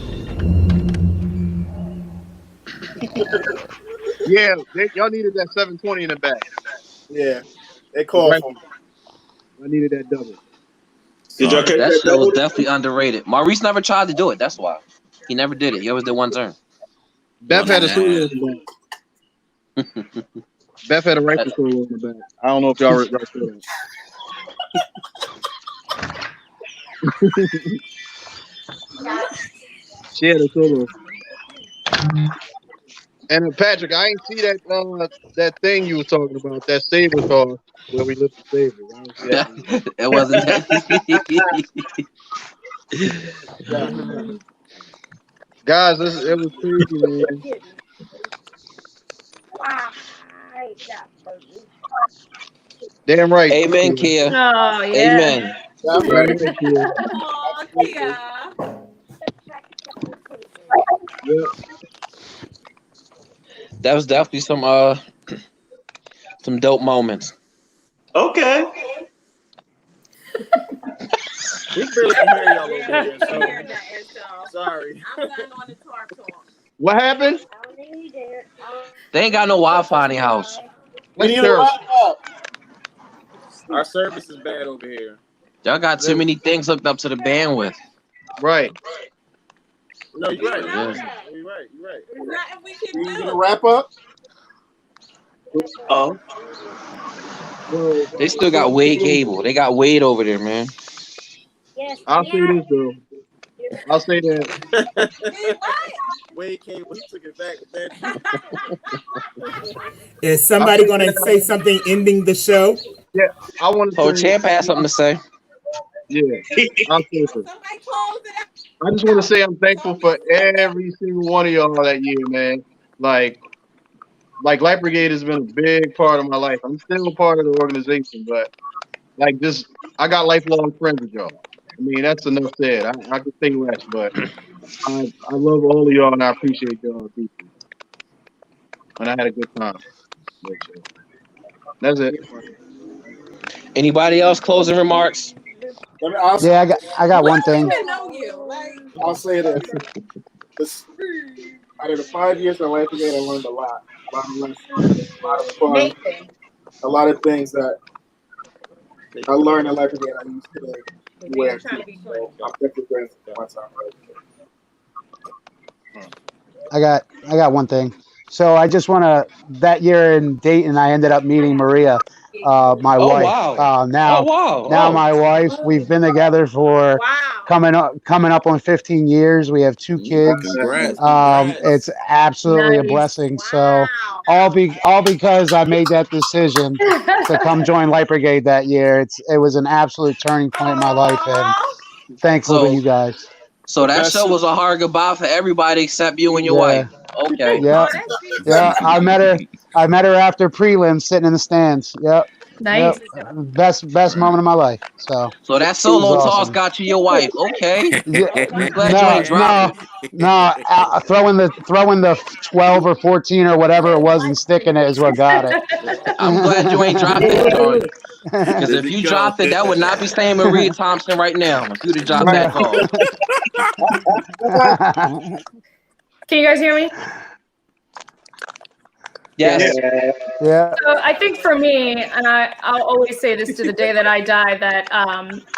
Yeah, y'all needed that 720 in the back. Yeah, they called Right. for me. I needed that double. Did y'all catch That that show was double? definitely underrated. Maurice never tried to do it. That's why he never did it. He always did one turn. Beth had a solo in the back. Beth had a rifle solo in the back. I don't know if y'all saw that. She had a solo. And Patrick, I ain't see that thing you was talking about, that saber car where we lift the saber. I ain't see that. It wasn't that. Guys, it was crazy, man. Damn right. Amen, Kia. Oh, yeah. Amen. That's Damn right. right, Kia. Aw, Kia. Yep. That was definitely some dope moments. Okay. We barely can hear y'all over here, so sorry. I'm done on the Tarp talk. What happened? They ain't got no Wi-Fi in the house. We That's need a terrible. laptop. Our service is bad over here. Y'all got too many things hooked up to the bandwidth. Right. No, you're right. Yeah. You're right. You're right. There's nothing we can We do. gonna wrap up. Oh. Well, They still got Wade cable. They got Wade over there, man. I'll say this though. I'll say that. Wade came. He took it back. Is somebody going to say something ending the show? Yeah, I want to Oh, say. Champ has something to say. Yeah, I'll say it. I just want to say I'm thankful for every single one of y'all that year, man. Like Light Brigade has been a big part of my life. I'm still a part of the organization, but like this, I got lifelong friends with y'all. I mean, that's enough said. I could say less, but I love all of y'all and I appreciate y'all deeply. And I had a good time. That's it. Anybody else closing remarks? Yeah, I got one thing. I'll say this. Out of the 5 years of Life Brigade, I learned a lot. A lot of lessons, a lot of fun, a lot of things that I learned in Life Brigade I use today. Where so I'm definitely grateful for my time. I got one thing. So I just want to. That year in Dayton, I ended up meeting Maria, my Oh wife. wow. Now, Oh wow. now Oh. my wife. We've been together for coming up on 15 years. We have 2 kids. It's absolutely a blessing. So all because I made that decision to come join Light Brigade that year. It was an absolute turning point in my life, and thankful to you guys. So that show was a hard goodbye for everybody except you and your Yeah. wife. Okay. Yeah. Yeah. I met her after prelims sitting in the stands. Yep. Nice. Yep. Best moment of my life. So So that it was solo toss awesome. got you your wife. Okay. Yeah, I'm glad you ain't dropped it. throwing the 12 or 14 or whatever it was and sticking it is what got it. I'm glad you ain't dropped that joint. Because if you dropped it, that would not be staying Maria Thompson right now. If you'd have dropped that call. Can you guys hear me? Yes. Yeah. So I think for me, and I'll always say this to the day that I die, that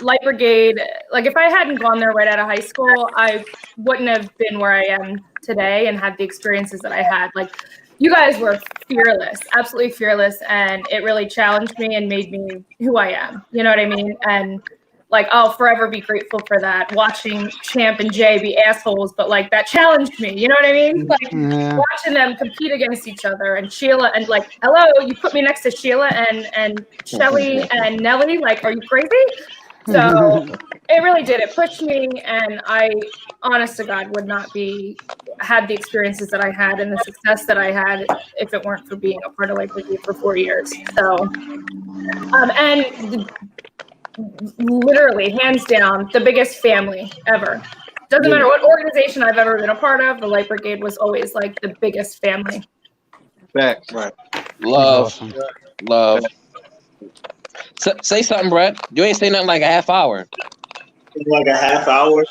Light Brigade, like if I hadn't gone there right out of high school, I wouldn't have been where I am today and had the experiences that I had. Like you guys were fearless, absolutely fearless, and it really challenged me and made me who I am. You know what I mean? And like I'll forever be grateful for that. Watching Champ and Jay be assholes, but like that challenged me. You know what I mean? Like watching them compete against each other, and Sheila and like, hello, you put me next to Sheila and Shelly and Nelly. Like, are you crazy? So it really did. It pushed me, and I, honest to God, would not had the experiences that I had and the success that I had if it weren't for being a part of Light Brigade for 4 years. So, and literally, hands down, the biggest family ever. Doesn't matter what organization I've ever been a part of, the Light Brigade was always like the biggest family. Facts. Right. Love. Love. Say something, Brett. You ain't say nothing like a half hour. Like a half hour.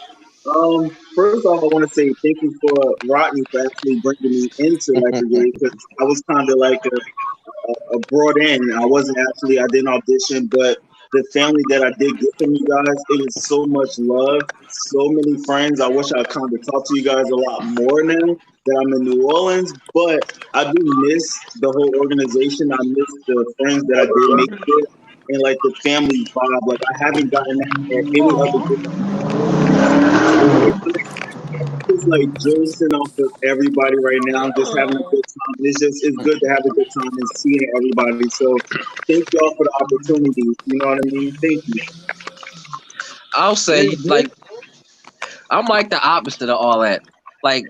First off, I want to say thank you for Rodney for actually bringing me into Light Brigade, because I was kind of like a brought in. I didn't audition, but the family that I did get from you guys, it was so much love, so many friends. I wish I kind of talked to you guys a lot more now that I'm in New Orleans, but I do miss the whole organization. I miss the friends that I did make it, and like the family vibe. Like I haven't gotten that at any other group. Just like joking off with everybody right now, just having a good time. It's good to have a good time and seeing everybody. So thank y'all for the opportunity. You know what I mean? Thank you. I'll say, like, I'm like the opposite of all that. Like,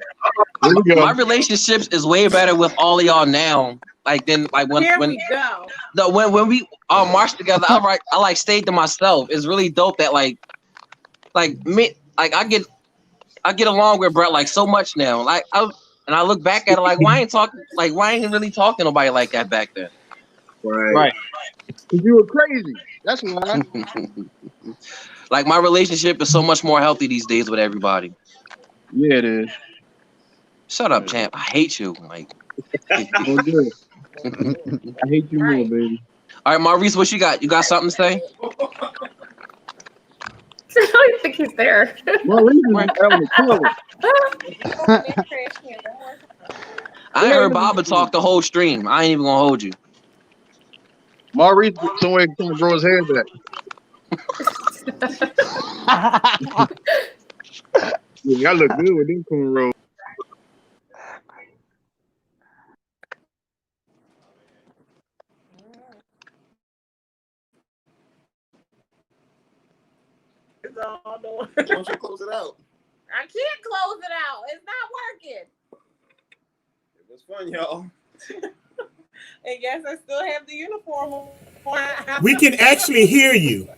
my relationships is way better with all of y'all now. Like when we all marched together, I like stayed to myself. It's really dope that like me, like I get along with Brett like so much now. Like I look back at it like why ain't really talking to nobody like that back then? Right. Because you were crazy. That's why. Like my relationship is so much more healthy these days with everybody. Yeah, it is. Shut up, champ. I hate you. Like oh, good. I hate you more, baby. All right, Maurice, what you got? You got something to say? I don't think he's there. Maurice is having a killer. I ain't heard Baba talk the whole stream. I ain't even gonna hold you. Maurice somewhere trying to grow his hair back. Yeah, I look good with them cornrows. Why don't you close it out? I can't close it out. It's not working. It was fun, y'all. And yes, I still have the uniform on. We can actually hear you.